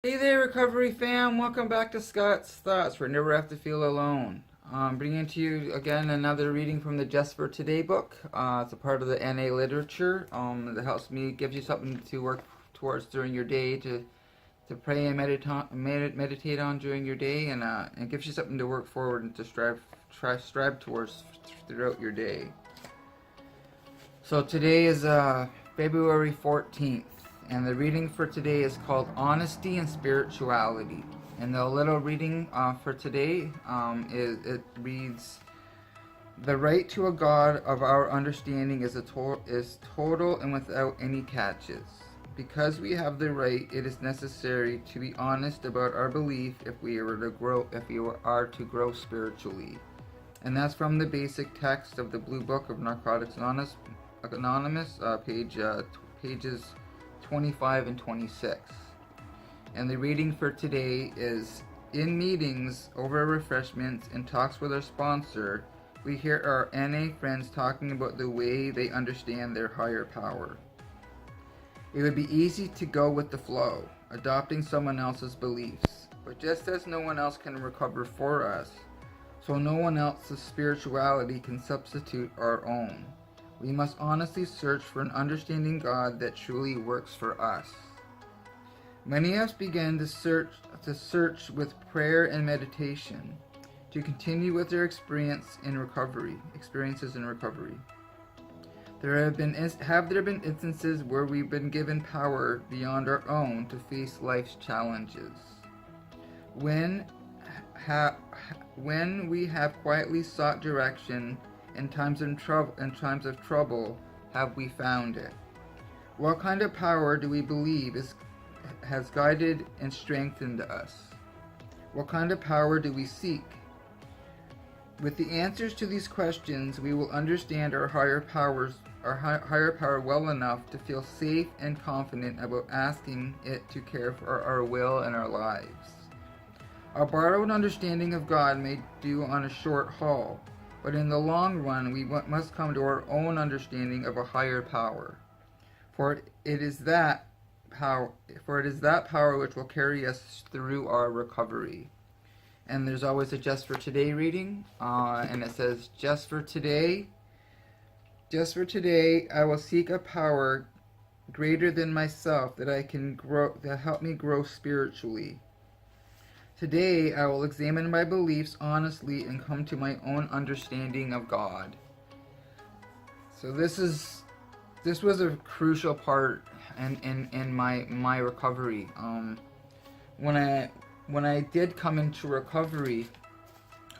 Hey there, recovery fam. Welcome back to Scott's Thoughts, where never have to feel alone. Bringing to you again another reading from the Just for Today book. It's a part of the NA literature that helps me, gives you something to work towards during your day, to pray and meditate on during your day, and gives you something to work forward and to strive towards throughout your day. So today is February 14th. And the reading for today is called Honesty and Spirituality. And the little reading for today it reads, "The right to a God of our understanding is total and without any catches. Because we have the right, it is necessary to be honest about our belief if we are to grow spiritually." And that's from the basic text of the Blue Book of Narcotics Anonymous, pages 25 and 26. And the reading for today is, "In meetings, over refreshments, and talks with our sponsor, we hear our NA friends talking about the way they understand their higher power. It would be easy to go with the flow, adopting someone else's beliefs. But just as no one else can recover for us, so no one else's spirituality can substitute our own. We must honestly search for an understanding God that truly works for us. Many of us began to search with prayer and meditation, to continue with their experiences in recovery. Have there been instances where we've been given power beyond our own to face life's challenges? When we have quietly sought direction in times of trouble, have we found it? What kind of power do we believe has guided and strengthened us? What kind of power do we seek? With the answers to these questions, we will understand our higher power well enough to feel safe and confident about asking it to care for our will and our lives. Our borrowed understanding of God may do on a short haul, but in the long run, we must come to our own understanding of a higher power. For it is that power which will carry us through our recovery." And there's always a Just for Today reading, and it says, just for today, I will seek a power greater than myself that help me grow spiritually. Today, I will examine my beliefs honestly and come to my own understanding of God. So this was a crucial part in my recovery. When I did come into recovery,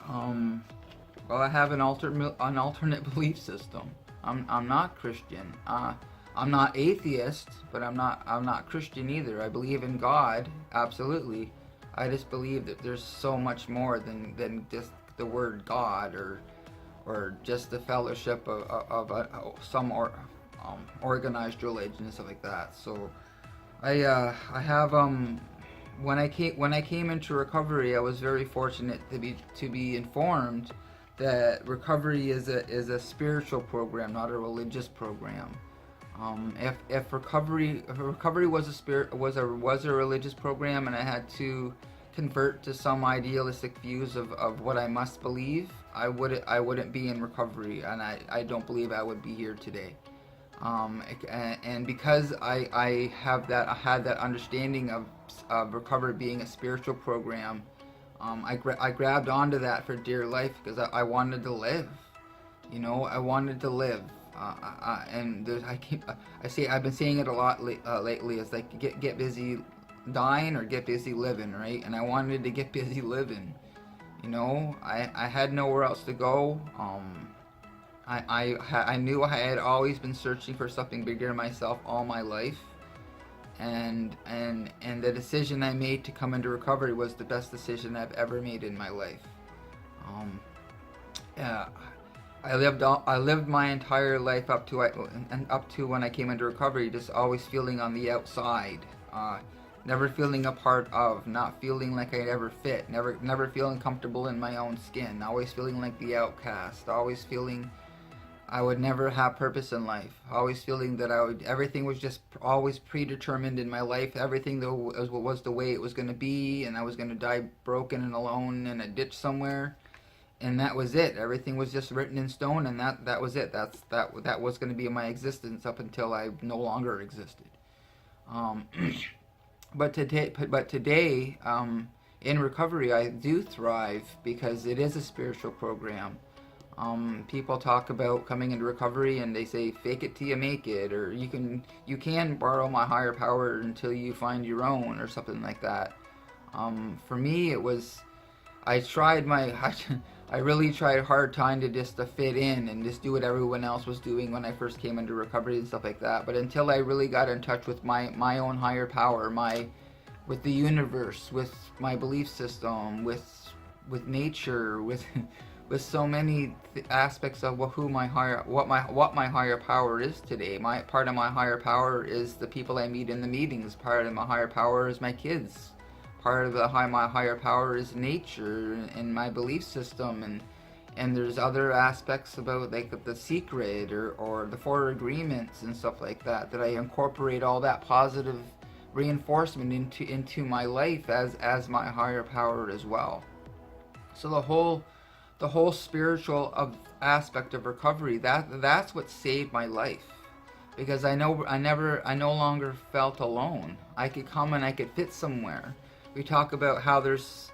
I have an alternate belief system. I'm not Christian. I'm not atheist, but I'm not Christian either. I believe in God, absolutely. I just believe that there's so much more than just the word God or just the fellowship of some organized religion and stuff like that. So I have when I came into recovery, I was very fortunate to be informed that recovery is a spiritual program, not a religious program. If recovery was a religious program, and I had to convert to some idealistic views of what I must believe, I wouldn't be in recovery, and I don't believe I would be here today. And because I had that understanding of recovery being a spiritual program, I grabbed onto that for dear life because I wanted to live. I wanted to live. And I've been saying it a lot lately. It's like get busy dying or get busy living, right? And I wanted to get busy living. I had nowhere else to go. I knew I had always been searching for something bigger than myself all my life, and the decision I made to come into recovery was the best decision I've ever made in my life. Yeah. I lived my entire life up to when I came into recovery, just always feeling on the outside, never feeling a part of, not feeling like I ever fit, never feeling comfortable in my own skin, always feeling like the outcast, always feeling I would never have purpose in life. Always feeling that everything was just always predetermined in my life. Everything though was the way it was going to be, and I was going to die broken and alone in a ditch somewhere, and that was it. Everything was just written in stone, and that was it. That was going to be my existence up until I no longer existed. Um, but today, in recovery, I do thrive because it is a spiritual program. People talk about coming into recovery and they say fake it till you make it, or you can borrow my higher power until you find your own, or something like that. For me, it was I tried I really tried hard trying to fit in and just do what everyone else was doing when I first came into recovery and stuff like that. But until I really got in touch with my own higher power, with the universe, with my belief system, with nature, with with so many aspects of what my higher power is today. Part of my higher power is the people I meet in the meetings. Part of my higher power is my kids. Part of my higher power is nature and my belief system, and there's other aspects about like the secret or the four agreements and stuff like that I incorporate all that positive reinforcement into my life as my higher power as well. So the whole spiritual aspect of recovery, that's what saved my life, because I no longer felt alone. I could come and I could fit somewhere. We talk about how there's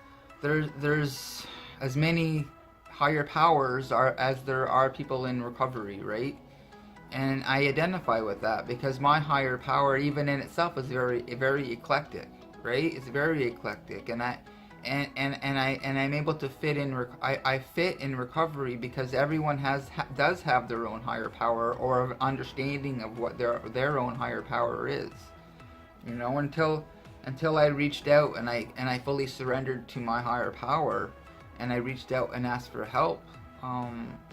as many higher powers as there are people in recovery, right? And I identify with that because my higher power, even in itself, is very eclectic, right? It's very eclectic, and I'm able to fit in. I fit in recovery because everyone does have their own higher power or understanding of what their own higher power is. Until I reached out and I fully surrendered to my higher power, and I reached out and asked for help.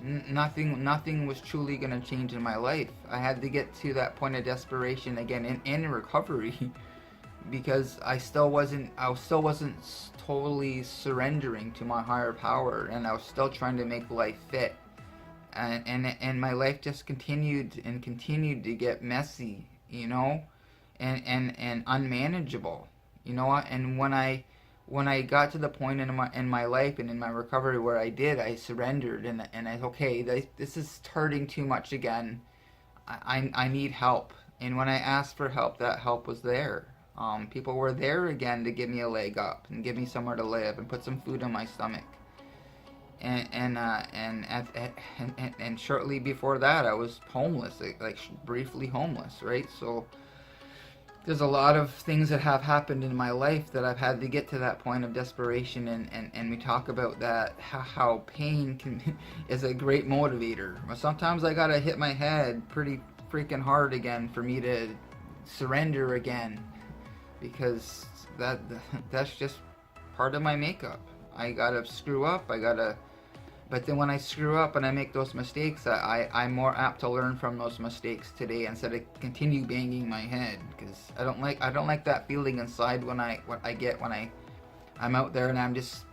Nothing was truly going to change in my life. I had to get to that point of desperation again in recovery, because I still wasn't totally surrendering to my higher power, and I was still trying to make life fit, and my life just continued to get messy, and unmanageable, and when I got to the point in my life and in my recovery where I surrendered and I okay, this is hurting too much again. I need help. And when I asked for help, that help was there. People were there again to give me a leg up and give me somewhere to live and put some food in my stomach. And shortly before that, I was homeless, like briefly homeless, right? So there's a lot of things that have happened in my life that I've had to get to that point of desperation, and we talk about that, how pain is a great motivator. Sometimes I gotta hit my head pretty freaking hard again for me to surrender again, because that's just part of my makeup. I gotta screw up, but then when I screw up and I make those mistakes, I'm more apt to learn from those mistakes today instead of continue banging my head, because I don't like that feeling inside when I'm out there and I'm just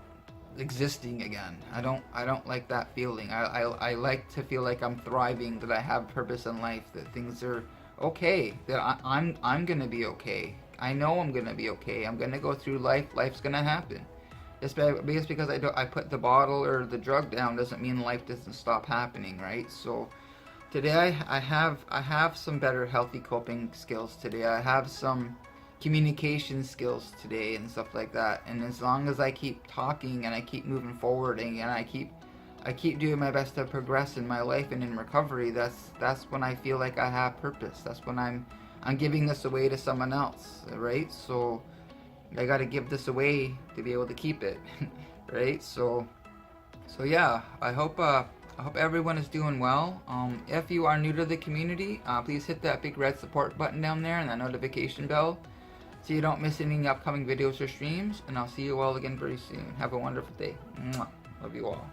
existing again. I don't like that feeling. I like to feel like I'm thriving, that I have purpose in life, that things are okay, that I'm gonna be okay. I know I'm gonna be okay. I'm gonna go through life. Life's gonna happen. Just because I put the bottle or the drug down doesn't mean life doesn't stop happening, right? So today I have some better healthy coping skills today. I have some communication skills today and stuff like that. And as long as I keep talking and I keep moving forward and I keep doing my best to progress in my life and in recovery, that's when I feel like I have purpose. That's when I'm giving this away to someone else, right? So I gotta give this away to be able to keep it, right? So yeah, I hope everyone is doing well. If you are new to the community, please hit that big red support button down there and that notification bell so you don't miss any upcoming videos or streams. And I'll see you all again very soon. Have a wonderful day. Mwah. Love you all.